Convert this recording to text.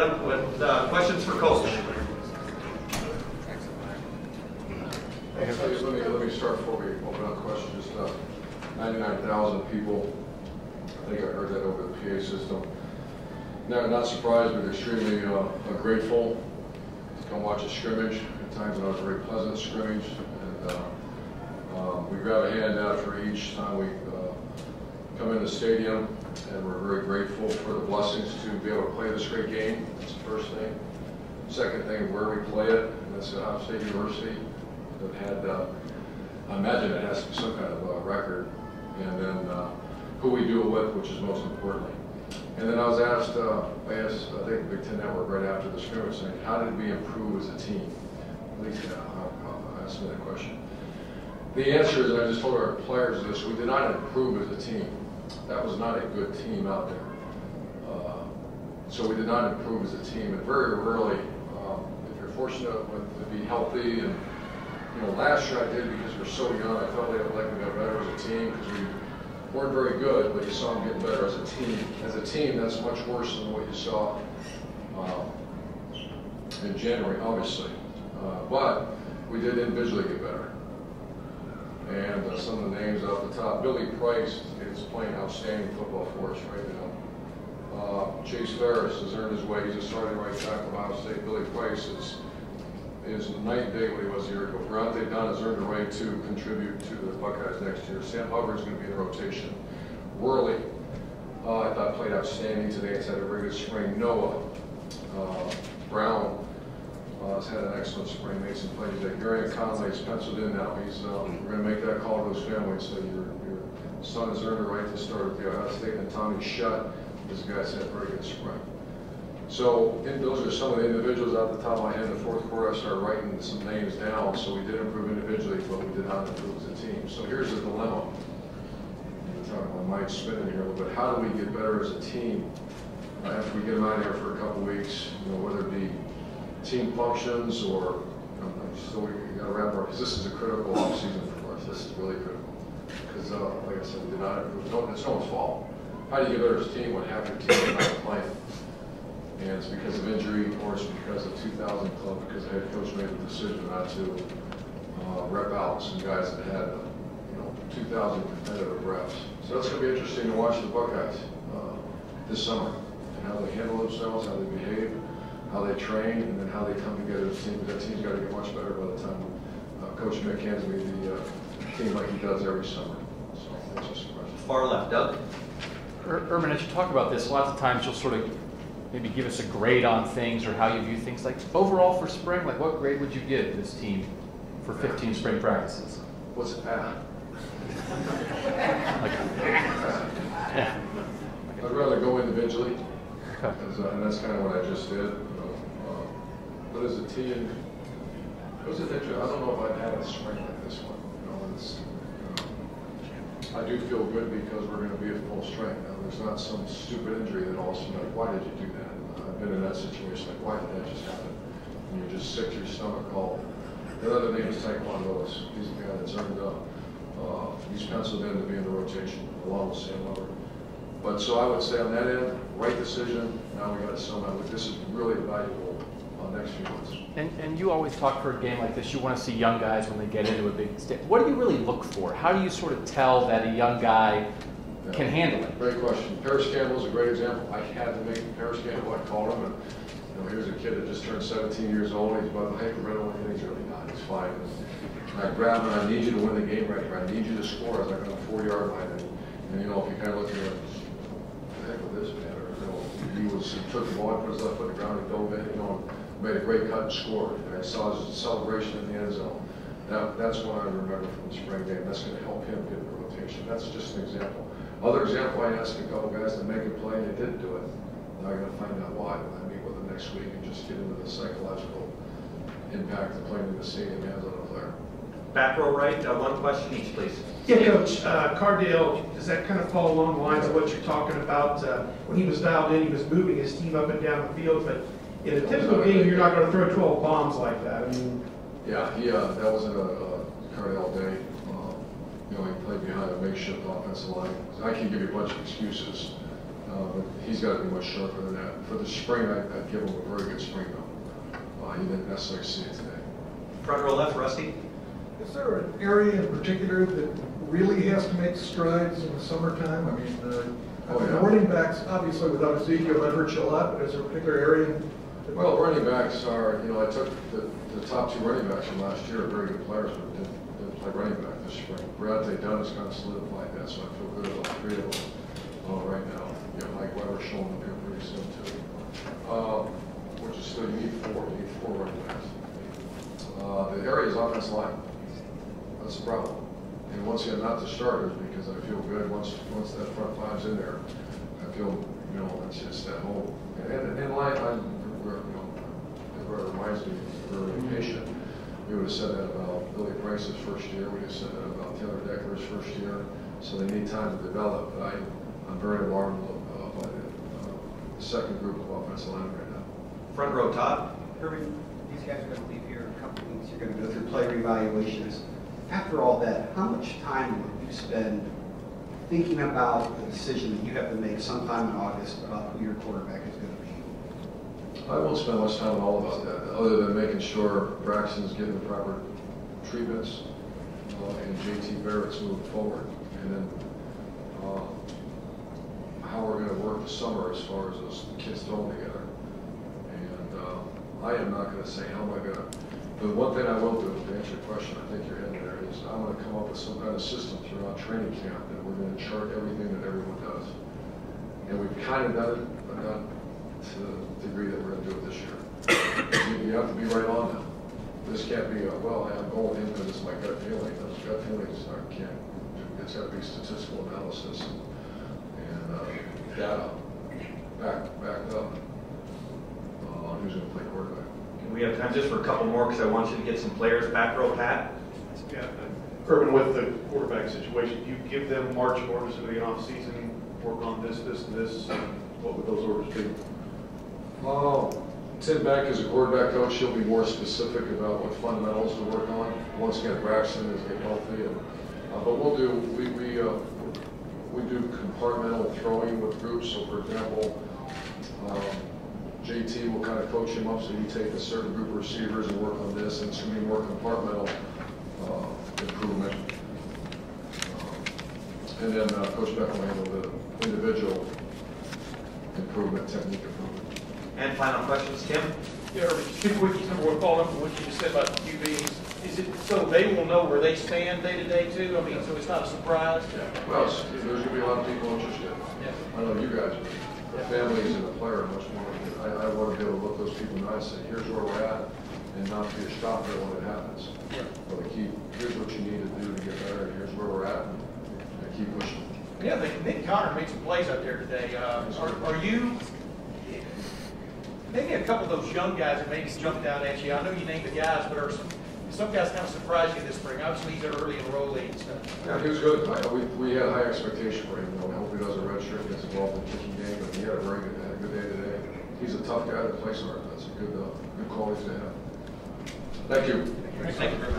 it up with questions for Coach. Let me start before we open up questions. Just 99,000 people. I think I heard that over the PA system. Not surprised, but extremely grateful to come watch a scrimmage. At times it was a very pleasant scrimmage, and we grab a handout for each time we come in the stadium, and we're very grateful for the blessings to be able to play this great game. That's the first thing. Second thing, where we play it, and that's at Ohio State University. That had, I imagine it has to be some kind of record, and then who we do it with, which is most importantly. And then I was asked, I think Big Ten Network right after the scrimmage saying, how did we improve as a team? At least I asked me that question. The answer is, and I just told our players this, we did not improve as a team. That was not a good team out there. So we did not improve as a team. And very rarely, if you're fortunate to be healthy, and last year I did because we're so young, I felt like we got better as a team because we weren't very good, but you saw them getting better as a team. As a team, that's much worse than what you saw in January, obviously. But we did individually get better. And some of the names off the top, Billy Price is playing outstanding football for us right now. Chase Ferris has earned his way. He's a starting right tackle of Ohio State. Billy Price is night and day what he was a year ago. Bronte Dunn has earned the right to contribute to the Buckeyes next year. Sam Hubbard's going to be in the rotation. Worley, I thought played outstanding today. He's had a very good spring. Noah Brown has had an excellent spring. Made some plays today. Gary Conley's penciled in now. He's we're going to make that call to his family and say your son has earned the right to start at the Ohio State. And Tommy Shutt, this guy's had a very good spring. So those are some of the individuals out the top of my head. In the fourth quarter, I started writing some names down. So we did improve individually, but we did not improve as a team. So here's the dilemma. I'm talking about Mike spinning here a little bit. How do we get better as a team after we get them out of here for a couple weeks? Whether it be team functions or so we got to wrap up because this is a critical offseason for us. This is really critical because, like I said, we did not improve. It's no one's fault. How do you get better as a team when half your team is not playing? And it's because of injury, or it's because of 2000 club, because the head coach made the decision not to rep out some guys that had, 2,000 competitive reps. So that's going to be interesting to watch the Buckeyes this summer and how they handle themselves, how they behave, how they train, and then how they come together as a team. That team's got to get much better by the time Coach Mick hands me the team like he does every summer. So that's just a question. Far left, Doug. Urban, as you talk about this, lots of times you'll sort of maybe give us a grade on things or how you view things. Like overall for spring, like what grade would you give this team for 15 spring practices? What's it at? I'd rather go individually, and that's kind of what I just did. But as a team, it was an interesting. I don't know if I've had a spring like this one. I do feel good because we're going to be at full strength. Now, there's not some stupid injury that all of a sudden, like, why did you do that? I've been in that situation, like, why did that just happen? And you're just sick to your stomach all. The other name is Taekwondo. He's a guy that's earned up. He's penciled in to be in the rotation, along with Sam Hubbard. But so I would say on that end, right decision. Now we got to sum up. This is really valuable next few months. And you always talk for a game like this, you want to see young guys when they get into a big stage. What do you really look for? How do you sort of tell that a young guy can handle it? Great question. Paris Campbell is a great example. I had to make Paris Campbell. I called him, and here's a kid that just turned 17 years old. He's about the height of Riddle, and he's really not. He's fine. And I grabbed him, and I need you to win the game right here. I need you to score. I was like on the 4-yard line. And if you kind of look at it, what the heck with this man? He took the ball and put his left foot on the ground and dove in, made a great cut and scored. And I saw his celebration in the end zone. That's what I remember from the spring game. That's going to help him get in the rotation. That's just an example. Other example, I asked a couple guys to make a play and they didn't do it. Now I'm going to find out why when I meet with them next week and just get into the psychological impact of playing in the stadium hands on a player. Back row right, one question each, please. Yeah, Coach. Cardale, does that kind of follow along the lines of what you're talking about? When he was dialed in, he was moving his team up and down the field, but in a typical game, you're not going to throw 12 bombs like that. I mean, yeah, that wasn't a Cardale day. He played behind a makeshift offensive line. So I can give you a bunch of excuses But he's got to be much sharper than that. For the spring, I'd give him a very good spring, though. He didn't necessarily see it today. Front row left, Rusty. Is there an area in particular that really has to make strides in the summertime? I mean, the running backs, obviously without Ezekiel, that hurts you a lot, but is there a particular area? Well, running backs are, you know, I took the top 2 running backs from last year, very good players, but didn't play running back this spring. Bradley Dunn has kind of solidified that, so I feel good about 3 of them right now. You know, Mike Weber showing up here pretty soon, too. Which is still, you need 4 running backs. The area is offensive line. That's the problem. And once again, not the starters, because I feel good once that front 5's in there. I feel, you know, it's just that whole, and line, you know, it reminds me of early patient. We would have said that about Billy Price's first year. We would have said that about Taylor Decker's first year. So they need time to develop. But I'm very alarmed by the second group of offensive line right now. Front row, Todd. Kirby, these guys are going to leave here in a couple of weeks. You're going to go through player evaluations. After all that, how much time will you spend thinking about the decision that you have to make sometime in August about who your quarterback is going to be? I won't spend much time at all about that, other than making sure Braxton's getting the proper treatments and JT Barrett's moving forward. And then how we're going to work the summer as far as those kids throwing together. And I am not going to say how am I going to. The one thing I will do, to answer your question, I think you're heading there, is I'm going to come up with some kind of system throughout training camp that we're going to chart everything that everyone does. And we've kind of done it, but not to the degree that we're going to do it this year. You have to be right on now. This can't be, well, I'm going in because it's my gut feeling. Those gut feelings can't, it's got to be statistical analysis and data backed up on who's going to play quarterback. We have time just for a couple more because I want you to get some players. Back row, Pat. Yeah, Urban, with the quarterback situation, you give them marching orders in the off-season, work on this, this, and this. What would those orders be? Tim Beck is a quarterback coach. He'll be more specific about what fundamentals to work on. Once again, Braxton is getting healthy, but we'll do we do compartmental throwing with groups. So, for example, JT will kind of coach him up, so you take a certain group of receivers and work on this, and it's going to be more compartmental improvement. And then Coach Beck will handle the individual improvement, technique improvement. And final questions, Tim. Yeah, just 2 quickies. Number one, following up on what you just said about the QBs. Is it so they will know where they stand day to day too? I mean, so it's not a surprise? Yeah. Well, there's going to be a lot of people interested. Yeah. I know you guys, the families and the player are much more. I want to be able to look those people in the eye and say, here's where we're at, and not be a shocker when it happens. Yeah. But here's what you need to do to get better, and here's where we're at, and keep pushing. Yeah, Nick Connor made some plays out there today. Are you, maybe a couple of those young guys that maybe jumped out at you? I know you named the guys, but are some guys kind of surprised you this spring? Obviously, he's an early enrollee and stuff. Yeah, he was good. We had high expectation for him. I hope he does a red shirt, gets involved in the kicking game, but he had a good day today. He's a tough guy to play hard. That's a good quality to have. Thank you. Thank you very much.